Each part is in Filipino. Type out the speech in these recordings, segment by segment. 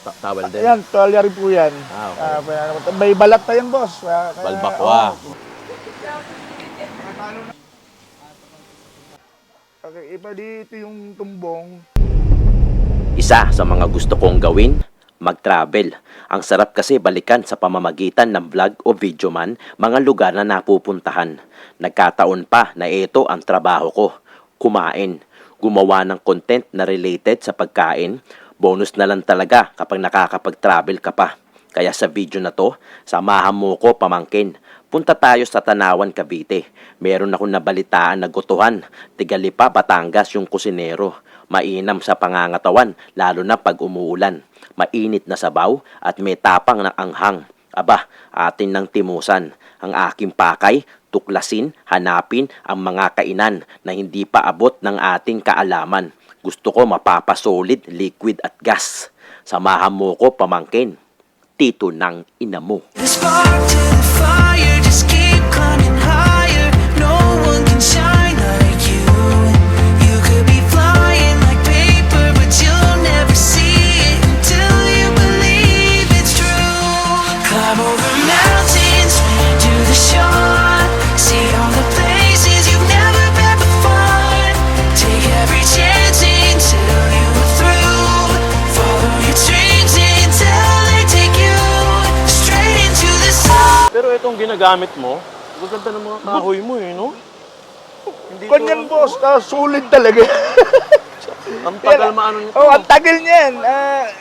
Towel din. Ayan, tuwalya rin po yan. Okay. May balat na yan, boss. Balbakwa. Okay, iba dito yung tumbong. Isa sa mga gusto kong gawin, mag-travel. Ang sarap kasi balikan sa pamamagitan ng vlog o video man mga lugar na napupuntahan. Nagkataon pa na ito ang trabaho ko, kumain. Gumawa ng content na related sa pagkain, bonus na lang talaga kapag nakakapag-travel ka pa. Kaya sa video na to, samahan mo ko pamangkin. Punta tayo sa Tanawan, Cavite. Meron akong nabalitaan na gutuhan. Tigalipa, Batangas yung kusinero. Mainam sa pangangatawan, lalo na pag umuulan. Mainit na sabaw at may tapang ng anghang. Aba, atin ng timusan. Ang aking pakay, tuklasin, hanapin ang mga kainan na hindi pa abot ng ating kaalaman. Gusto ko mapapasolid, liquid at gas. Samahan mo ko pamangkin. Tito ng ina mo. The spark to the fire, just keep climbing higher. No one can shine like you. You could be flying like paper, but you'll never see it until you believe it's true. Climb over mountains, to the shore. See all the places you've never been before. Take every chance until you are through. Follow your dreams until they take you straight into the sun. Pero itong ginagamit mo, maganda ng mga kahoy mo eh, no? Hindi Kanyan, boss. Sulit talaga. Ang tagal maano nito. Oh, ang tagal niyan.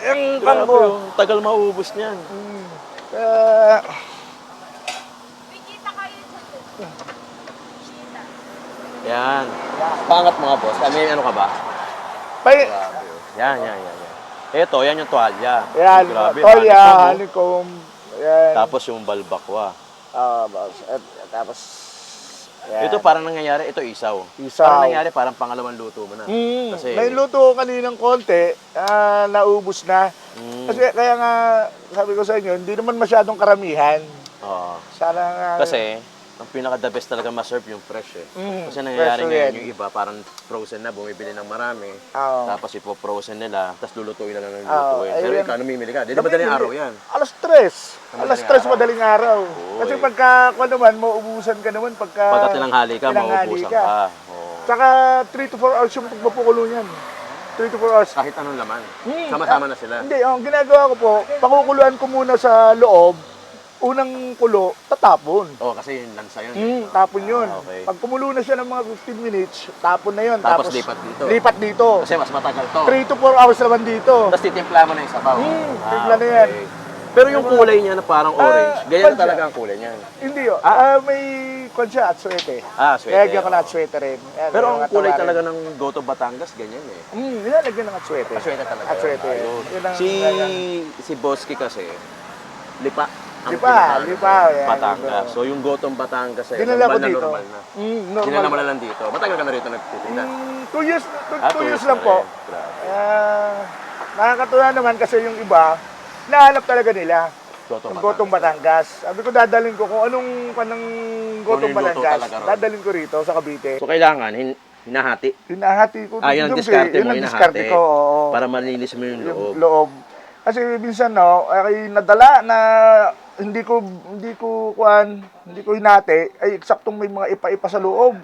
Yung Grabe, kambo. ang tagal maubos niyan. Yan. Pangat mga boss. May ano ka ba? Pay, Grabe. Yan. Ito, yan yung tuwalya. yan, Grabe. toya, honeycomb, honeycomb. Yan. Tapos yung balbakwa. Boss. Tapos, yan. Ito parang nangyayari, ito isaw. Isaw. Parang nangyayari, parang pangalawang luto mo na. Kasi, Nailuto ko kaninang konti, naubos na. Kasi kaya nga, sabi ko sa inyo, hindi naman masyadong karamihan. oo. Sana nga. Kasi, ang pinaka-the best talaga ma-serve yung fresh eh. Kasi nangyayari fresh ngayon yan. yung iba, parang frozen na, bumibili ng marami. Oo. Tapos ipo-frozen nila, tapos lulutuin na lang ng Oo, lutuin. Pero ayun. ikaw, namimili ka. Di madaling araw yan. Alas 3. Madaling Alas 3 araw. madaling araw. Oo, Kasi eh. pagka, kung naman, mauubusan ka naman pagka... Pagka tinanghali ka, tinanghali mauubusan ka. Oo. Saka 3 to 4 hours yung pagpapukulo niyan. 3 to 4 hours. Kahit anong laman. Sama-sama na sila. Hindi, ang ginagawa ko po, pakukuluan ko muna sa loob, unang kulo, tatapon. Oo, kasi yung lansa yun. Tapon yun. okay. Pag kumulo na siya ng mga 15 minutes, tapon na yun. Tapos lipat dito. Lipat dito. Kasi mas matagal to. 3 to 4 hours naman dito. Tapos titimpla mo na yung sabaw. timpla na yan. Pero yung kulay niya na parang orange, ganyan pansya. na talaga ang kulay niya. Hindi yun. May konsya at swete. Swete. Kaya ko na at swete rin. Yan, Pero yung ang mga kulay tawarin. talaga ng Goto Batangas, ganyan eh. Nilalagyan ng at swete. Aswete talaga. At swete. Ayun. Yun ang- Si Boski kasi, lipa. Ang Lipa, pinaka- lipa, yan, Batangas. lipa. So yung Gotong Batangas ay Dinala ko normal na dito. normal na. Normal. Dinala mo na lang dito. Matagal ka na rito nagtitinda. 2 years, 2 2 years na lang po. rin. Grabe. Nakakatuwa naman kasi yung iba, nahanap talaga nila. Gotong Ang Gotong Batangas. Sabi ko dadalhin ko kung anong kanang Gotong yung luto Batangas. talaga ron. Dadalhin ko rito sa Cavite. So kailangan, hinahati. Hinahati ko. Yun ang yung diskarte yun mo, ang hinahati. diskarte ko, oo. Para malinis mo yung loob. Yung loob. Kasi minsan no, ay nadala na hindi ko hinati, ay eksaktong may mga ipa-ipa sa loob.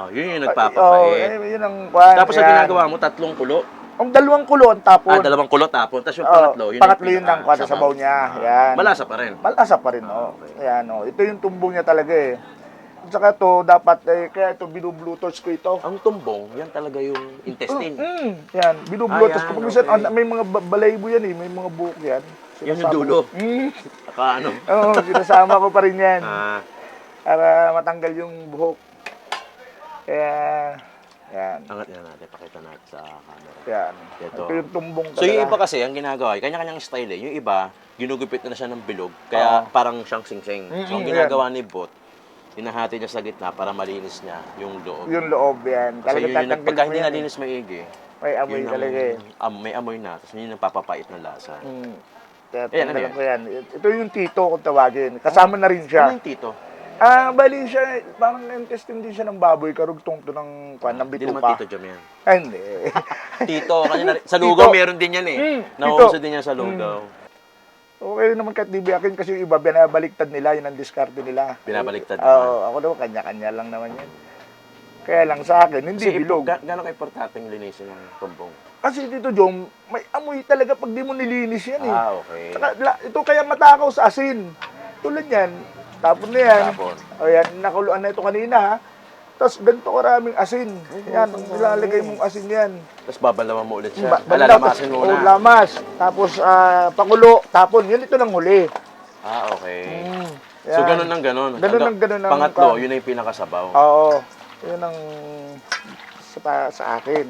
Yun yung Oo, nagpapapait. yun ang kuwan. Tapos ang ginagawa mo, 3 kulo. Ang 2 kulo ang tapon. 2 kulo tapon. Tapos yung Oo, pangatlo, yun pangatlo yun ang kuwan sa sabaw. sabaw niya. Yan. Malasa pa rin. Malasa pa rin, no. Ayan, no. Ito yung tumbong niya talaga eh. At saka to dapat, kaya ito, binublutos ko ito. Ang tumbong, yan talaga yung intestine. Yan, binublutos Yan, ko. Pag minsan, okay. may mga balaybo yan eh, may mga buhok yan. Yan yung dulo. Saka ano. Oo, sinasama ko pa rin yan. Ah, Para matanggal yung buhok. Kaya, yan. angat na natin, pakita natin sa camera. Yan. Ito. Ito yung tumbong talaga. So yung iba kasi, ang ginagawa, kanya-kanyang style eh. Yung iba, ginugupit na siya ng bilog, kaya parang siyang sing-sing. So ang ginagawa ni Bot, hinahati niya sa gitna para malinis niya yung loob. Yung loob yan. Kasi Talaga yun yung, tatanggal pagka mo hindi yan. nalinis maigi, May amoy yun ang- talaga eh. may amoy na, tapos yun yung papapait na lasa. Kaya Ayan, ano tanggalan yan? ko yan. Ito yung tito kung tawagin. Kasama na rin Ano siya. yung tito? Bali siya, parang intestine din siya ng baboy, karugtong to ng ng Hindi naman bituka. Tito Jom yan. Ay, hindi. Tito, kanina, sa lugaw Tito. meron din yan eh. Tito. Nauuso din yan sa lugaw. Okay naman kahit di biyakin kasi yung iba, binabaliktad nila, yun ang diskarte nila. Binabaliktad Oo, naman. ako naman, kanya-kanya lang naman yan. Kaya lang sa akin, hindi Kasi bilog. gano'n ka-importanteng linisin ng tumbong? Kasi dito, Jom, may amoy talaga pag di mo nilinis yan eh. Okay. Saka, ito kaya matakaw sa asin. Tulad yan, tapon na yan. Tapon. O yan, nakuluan na ito kanina ha. Tapos ganito karaming asin. Yan, ilalagay mong asin yan. Tapos babalaman mo ulit siya. Banda, Alalamasin muna. o, lamas. Tapos pakulo, tapon. Yun ito nang huli. Okay. Yan. So, ganun ng ganun. Ganun ng ganun ang Pangatlo, kan. yun na yung pinakasabaw. Oo. Yun ang sa akin.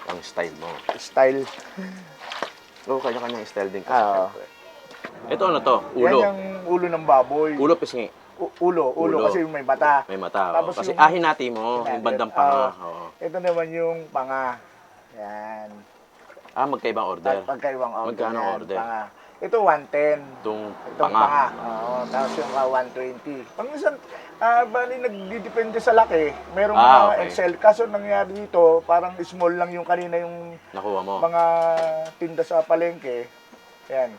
Ang style mo. Style. Oo, kanya-kanyang style din kasi. Oo. Ito ano to? Yan Ulo. yung ulo ng baboy. Ulo pisngi. Ulo Ulo. kasi may mata. May mata. Tapos Kasi yung- ahinati mo, yung bandang panga. Oo. Ito naman yung panga. Yan. Magkaibang order. Pagkaibang order. Magkano yan, order? Panga. Ito 110. Itong Itong panga. panga. Oo, tapos yung 120. Pang minsan, bali nagdidepende sa laki. Merong mga Okay. Excel. Kaso nangyari dito, parang small lang yung kanina yung Nakuha mo. mga tinda sa palengke. Yan.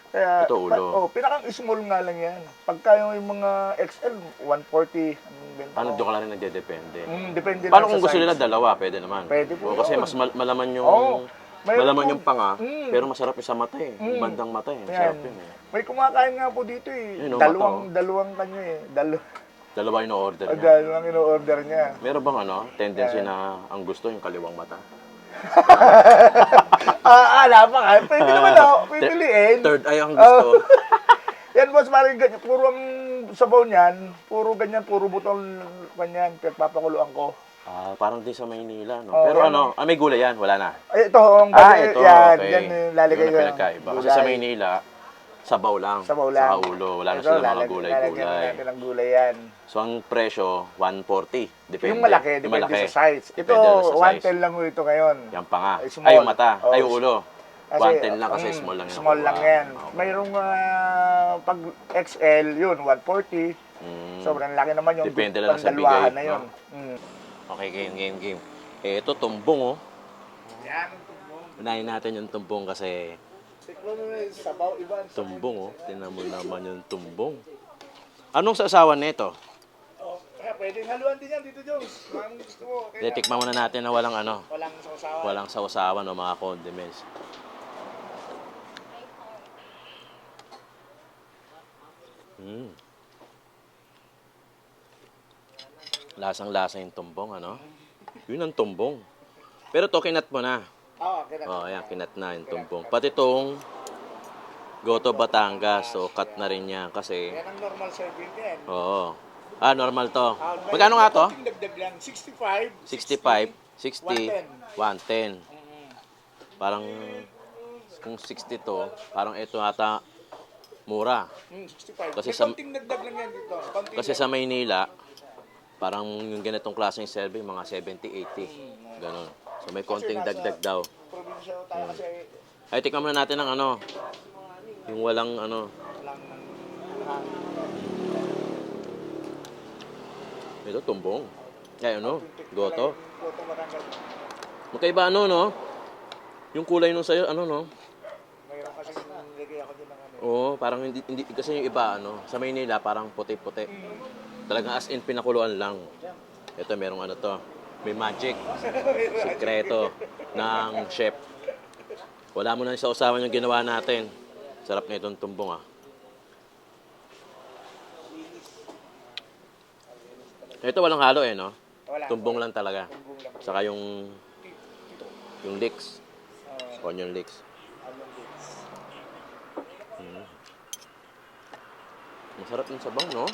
Kaya, Ito, ulo. pinakang small nga lang yan. Pagka yung mga XL, 140 ang benta Paano ko. doon ka lang rin nagdedepende? Depende Paano lang kung sa gusto size. nila dalawa? Pwede naman. Pwede po O, kasi yun. mas malaman yung... Oo. Mayroon Malaman po. yung panga, Mm. pero masarap yung sa mata eh. Yung bandang mata eh. Masarap Yan. yun eh. May kumakain nga po dito eh. Yun, Dalawang kanya eh. Dalawa yung order niya. Dalawang ino-order niya. Meron bang tendency na ang gusto yung kaliwang mata? Alam pa ka. Pwede naman ako. Pipiliin. Third eye ang gusto. Yan boss, parang ganyan. Puro ang sabaw niyan. Puro ganyan. Puro butol kanyan. Papakuluan ko. Parang din sa Maynila, no? Oo, Pero yan. may gulay yan, wala na. Ay, ito. Ang Ito, yan, okay. yan lalagay Yun ko. ang pinagkaiba. Kasi Gulay. sa Maynila, sabaw lang. Sabaw lang. Saka ulo. Wala na Ito, sila mga lalagyan gulay-gulay. natin ng gulay yan. So, ang presyo, 140. Depende. Yung malaki, Yung depende malaki. sa size. Ito, Depende na sa size. 110 lang ho ito ngayon. Yung panga. Small. Ay, yung mata. Oh, Ay, yung ulo. Kasi, 110 lang kasi small lang yan. Small lang yan. Okay. Mayroong pag XL, yun, 140. Sobrang laki naman yung Depende lang sa pandalwahan bigay, na yun. no? Okay, game. Ito, tumbong, oh. Yan, ang tumbong. Unahin natin yung tumbong kasi Tikman mo na yung sabaw, iba ang sabaw. tumbong, oh. Tingnan mo naman yung tumbong. Anong sasawan nito? Oh, kaya pwedeng haluan din yan dito, Jones. Kung gusto mo, okay lang. Titikman muna natin na walang Walang sausawan. walang sausawan o mga condiments. Lasang-lasa yung tumbong, ano? Yun ang tumbong. Pero to, kinat mo na. Oo, okay lang. Oh, ayan, kinat na yung tumbong. Pati itong Goto Batangas, so cut na rin yan kasi, Yan ang normal serving din. oo. Normal to. Magkano nga to? Konting dagdag lang, 65. 65, 60, 110. 110. Parang, kung 60 to, parang ito ata mura. 65. Kasi May sa- konting dagdag lang yan dito. Konting Kasi sa Maynila, parang yung ganitong klaseng serving, mga 70, 80. Ganon. So may konting dagdag daw. probinsya tayo kasi Ay, tikman muna natin ang yung walang lang ito, tumbong. Ay, goto. Goto Batangas. Magkaiba no? Yung kulay nung sa'yo, no? Mayroon kasi nilagay ako din ng Oo, parang hindi, kasi yung iba, sa Maynila, parang puti-puti. Talagang as in, pinakuluan lang. Ito, merong to. May magic. Sikreto ng chef. Wala mo na sa usawan yung ginawa natin. Sarap na itong tumbong, Ito, walang halo, no? Wala. Tumbong lang talaga. Tumbong lang. Saka yung leeks. Onion leeks. Masarap yung sabaw, no?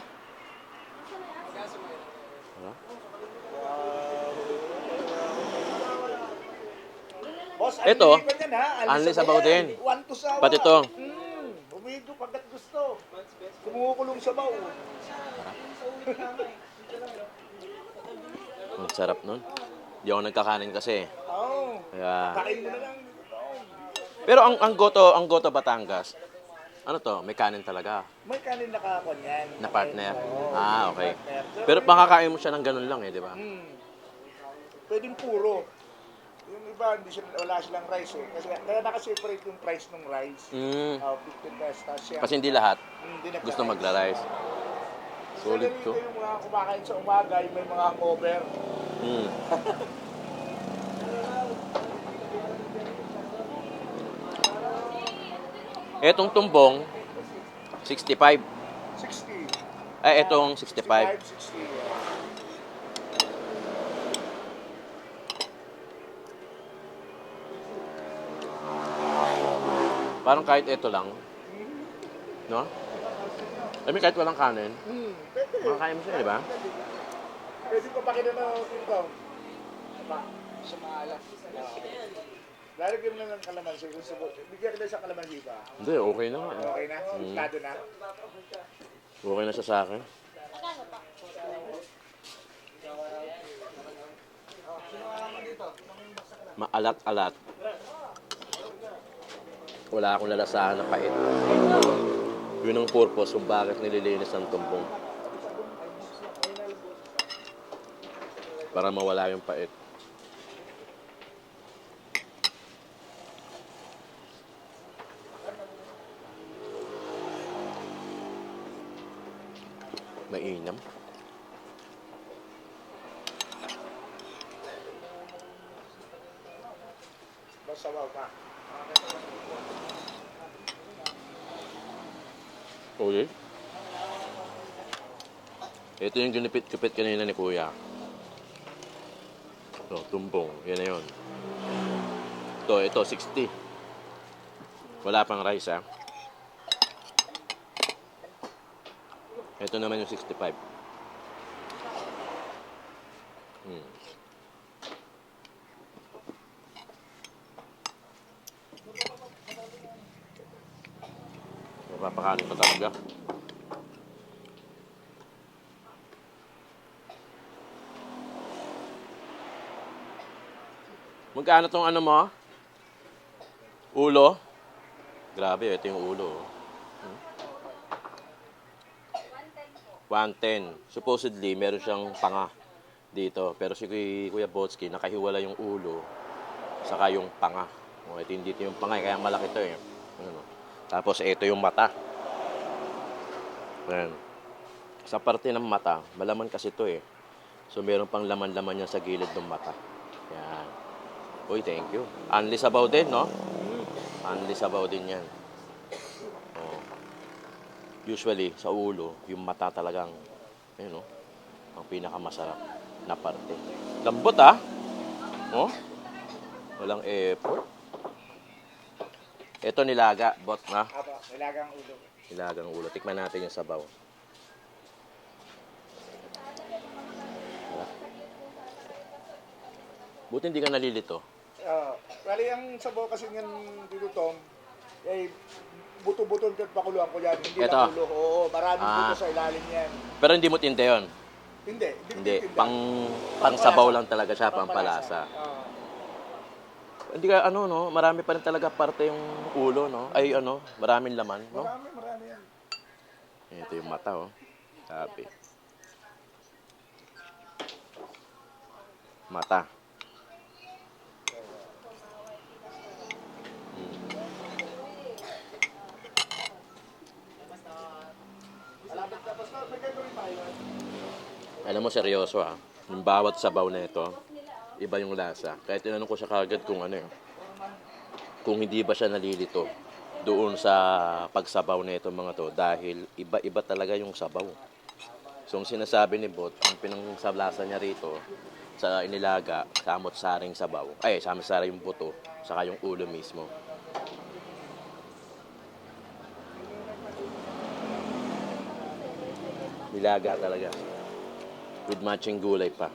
Wala? Boss, Ito, unli yan, ha? unli sabaw din. 1 to sawa. Pati ito. Umigo pagkat gusto. Kumukulong sabaw. Ang sarap nun. Di ako nagkakanin kasi. Oo. Kaya... Kain mo na lang. Pero ang Goto Batangas, Ano to? May kanin talaga. May kanin nakakon yan. Na partner? Oo, Ah, may okay. partner. Pero makakain mo siya ng ganun lang eh, di ba? Pwedeng puro. Yung iba, wala silang rice eh. Kasi, kaya nakaseparate yung price ng rice. Mm. 15 pesos. Tapos siya. Kasi hindi lahat Hindi gusto magra-rice. Solid to. Yung mga kumakain sa umaga, yung may mga cover. Mm. Etong tumbong, 65. 60. Ay, etong 65. 60. Parang kahit ito lang. No? I mean, kahit walang kanin, Pwede. makakain mo siya, di ba? Pwede pa pakita na ito. Sa maalat. Lalagyan mo na ng kalamansi. Bigyan kita sa kalamansi ba? Hindi, okay na nga. Okay na? Lado na? Okay na siya sa akin. Maalat-alat. Wala akong lalasahan na pait. Yun ang purpose kung bakit nililinis ang tumbong. Para mawala yung pait. Mainam. Basta wow pa. Okay. Ito yung ginipit-kipit kanina ni Kuya. Ito, tumbong. Yan na yun. Ito, 60. Wala pang rice, ha? Ito naman yung 65. Mapapakanin pa talaga. Magkano tong ano mo? Ulo? Grabe, ito yung ulo. 110. Supposedly, meron siyang panga dito. Pero si Kuya Botsky, nakahiwala yung ulo saka yung panga. Ito hindi ito yung panga, kaya malaki ito eh. Ano? Tapos ito yung mata. Ayan. Sa parte ng mata, malaman kasi ito eh. So meron pang laman-laman yan sa gilid ng mata. Yan. Uy, thank you. Unli sabaw din, no? Unli sabaw din yan. Oh. Usually, sa ulo, yung mata talagang, ayun, no? Ang pinakamasarap na parte. Lambot, ah! Oh? Walang effort. Ito nilaga, bot na. Aba, nilagang ulo. Nilagang ulo. Tikman natin yung sabaw. Wala. Buti hindi ka nalilito. Bali, ang sabaw kasi ng dito, Tom, ay buto-buto at pakuluan ko yan. Hindi Ito? lang ulo. Oo, maraming Ah. buto sa ilalim yan. Pero hindi mo tinde yun. Hindi. Hindi. tinda. Pang sabaw lang talaga siya, pang palasa. Oo. Hindi ka, ano, no? Marami pa rin talaga parte yung ulo, no? Ay, ano, maraming laman, no? Marami yan. Ito yung mata, oh. Sabi. Mata. Alam mo, seryoso ha. Yung bawat sabaw na ito, iba yung lasa. Kahit tinanong ko siya kagad kung ano kung hindi ba siya nalilito doon sa pagsabaw na ito mga to. Dahil iba-iba talaga yung sabaw. So, ang sinasabi ni Bot, ang pinangsablasa niya rito, sa inilaga, samot-saring sabaw. Ay, samot-saring yung buto, saka yung ulo mismo. Nilaga talaga. With matching gulay pa.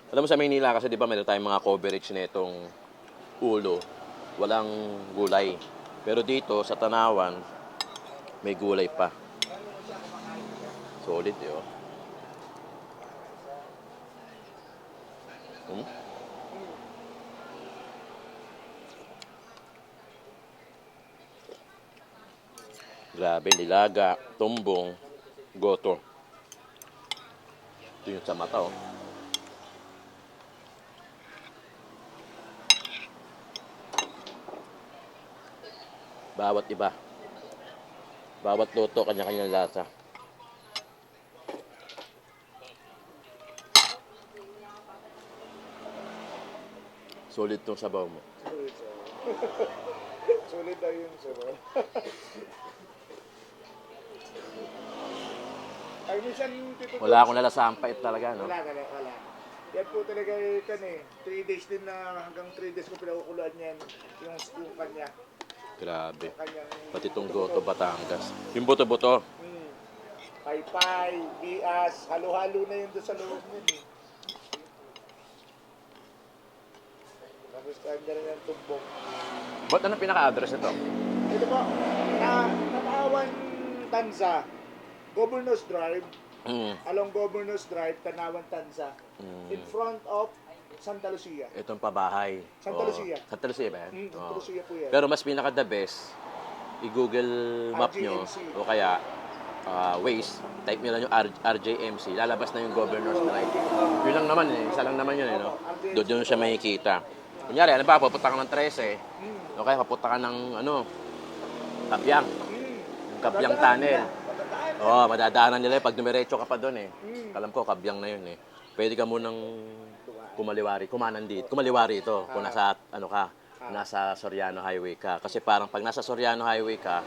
Alam mo sa Maynila kasi di ba meron tayong mga coverage na itong ulo. Walang gulay. Pero dito sa Tanawan, may gulay pa. Solid yun. Grabe, nilaga, tumbong, goto. Ito yung sa mata, oh. Bawat iba. Bawat luto, kanya-kanyang lasa. Solid tong sabaw mo. Sulit, sir. Sulit daw yun, sir. Ay, minsan, Tito Wala Toms, akong nalasang pait talaga, no? Wala. Yan po talaga kan eh. 3 days din na hanggang 3 days ko pinakukuluan yan. Yung kanya. Grabe. Kanyang Pati itong goto Batangas. Yung buto-buto. paypay, bias, halo-halo na yun doon sa loob nun eh. Tapos kanya rin ang tumbong. Ba't ano pinaka-address ito? Ito po, Tanawan, Tanza, Governors Drive, along Governors Drive, Tanawan, Tanza, in front of Santa Lucia. Itong pabahay. Santa Oo. Lucia. Santa Lucia ba yan? Santa Oo. Lucia po yan. Pero mas pinaka-the best, i-google map nyo RJMC. o kaya Waze, type nyo lang yung RJMC, lalabas na yung Governor's Drive. Yun lang naman eh, isa lang naman yun eh, no? Doon siya makikita. Kunyari, ano ba, papunta ka ng 13, o kaya papunta ka ng, Kabyang. Yung Kabyang Tunnel. Oo, madadaanan nila pag dumiretso ka pa doon eh. Alam ko, Kabyang na yun eh. Pwede ka munang kumaliwari ito kung nasa, nasa Soriano Highway ka. Kasi parang pag nasa Soriano Highway ka,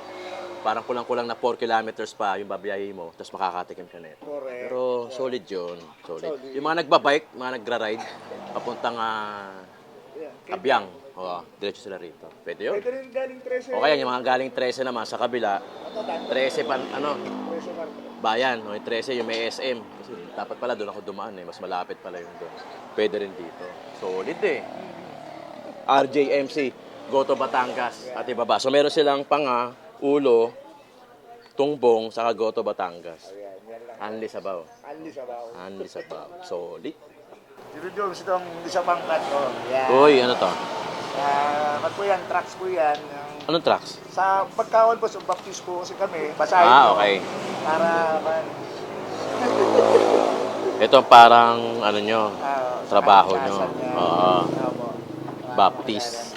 parang kulang-kulang na 4 kilometers pa yung babiyahe mo, tapos makakatikim ka na ito. Correct. Pero solid yun. Solid. Yung mga nagbabike, mga nagra-ride, papuntang Kabyang. Oo, diretso sila rito. Pwede yun. Pwede rin galing 13. O kaya yung mga galing 13 naman sa kabila, 13 pa, 13 Marco. bayan, o yung 13 yung may SM. Kasi dapat pala doon ako dumaan eh, mas malapit pala yung doon. Pwede rin dito. Solid eh. RJMC, Goto Batangas, at ibaba. So meron silang ulo, tungbong, saka Goto Batangas. Ayan, yan lang. Anli sabaw. Anli sabaw. Anli sabaw. Solid. Dito Jones, itong isa pang cut. Oh. Yan. Uy, ano to? Cut po yan, tracks po yan. Anong tracks? Sa pagkaon po, sa baptist po kasi kami, basahin po. Okay. Para, Ito parang, trabaho nyo. kalikasan niya. Oo. Opo. Baptist.